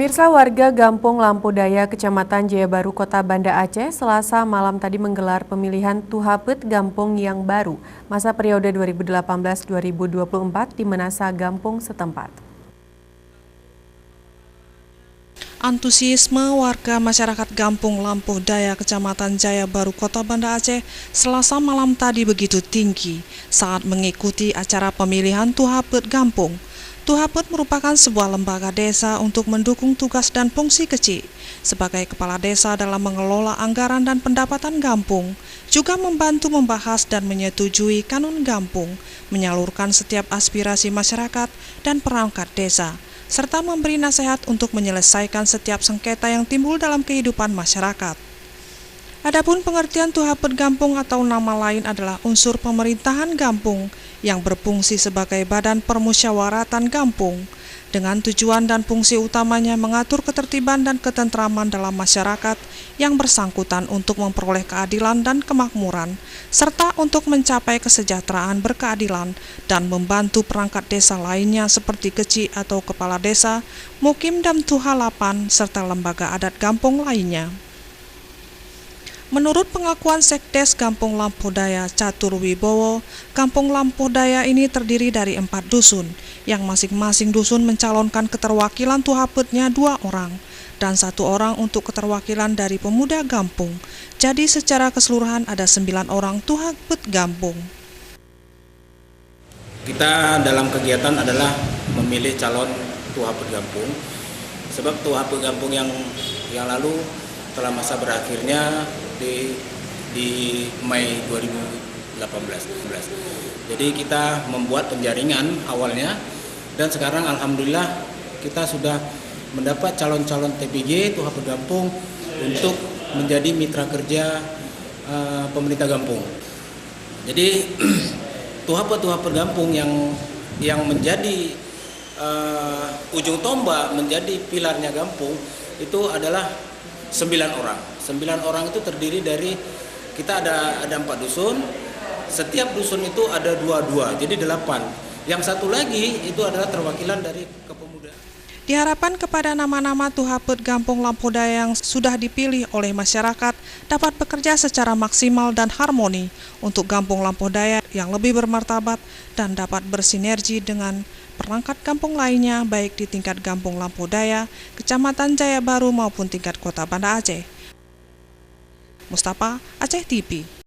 Pemirsa, warga Gampung Lampu Daya, Kecamatan Jayabaru, Kota Banda Aceh, Selasa malam tadi menggelar pemilihan Tuhapet Gampung yang baru masa periode 2018-2024 di Menasa Gampung setempat. Antusiasme warga masyarakat Gampung Lampu Daya, Kecamatan Jayabaru, Kota Banda Aceh, Selasa malam tadi begitu tinggi saat mengikuti acara pemilihan Tuhapet Gampung. Tuhapet merupakan sebuah lembaga desa untuk mendukung tugas dan fungsi kecil sebagai kepala desa dalam mengelola anggaran dan pendapatan Gampung, juga membantu membahas dan menyetujui kanun Gampung, menyalurkan setiap aspirasi masyarakat dan perangkat desa, serta memberi nasihat untuk menyelesaikan setiap sengketa yang timbul dalam kehidupan masyarakat. Adapun pengertian Tuhapet Gampung atau nama lain adalah unsur pemerintahan Gampung yang berfungsi sebagai badan permusyawaratan Gampung dengan tujuan dan fungsi utamanya mengatur ketertiban dan ketentraman dalam masyarakat yang bersangkutan untuk memperoleh keadilan dan kemakmuran serta untuk mencapai kesejahteraan berkeadilan dan membantu perangkat desa lainnya seperti keci atau kepala desa, mukim dan tuhalapan serta lembaga adat Gampung lainnya. Menurut pengakuan Sekdes Gampung Lampu Daya Catur Wibowo, Kampung Lampu Daya ini terdiri dari 4 dusun, yang masing-masing dusun mencalonkan keterwakilan Tuhapetnya 2 orang, dan 1 orang untuk keterwakilan dari pemuda Gampung. Jadi secara keseluruhan ada 9 orang Tuhapet Gampung. Kita dalam kegiatan adalah memilih calon Tuhapet Gampung, sebab Tuhapet Gampung yang lalu telah masa berakhirnya di Mei 2018. Jadi kita membuat penjaringan awalnya dan sekarang alhamdulillah kita sudah mendapat calon-calon TPG Tuhapet Gampung untuk menjadi mitra kerja pemerintah Gampung. Jadi Tuhapet Gampung yang menjadi ujung tombak, menjadi pilarnya Gampung itu adalah 9 orang. 9 orang itu terdiri dari, kita ada 4 dusun, setiap dusun itu ada 2, jadi 8. Yang satu lagi itu adalah terwakilan dari kepemudaan. Diharapkan kepada nama-nama Tuhapet Gampung Lampu Daya yang sudah dipilih oleh masyarakat dapat bekerja secara maksimal dan harmoni untuk Gampung Lampu Daya yang lebih bermartabat dan dapat bersinergi dengan perangkat kampung lainnya baik di tingkat Gampung Lampu Daya, Kecamatan Jayabaru maupun tingkat Kota Banda Aceh. Mustafa, Aceh TV.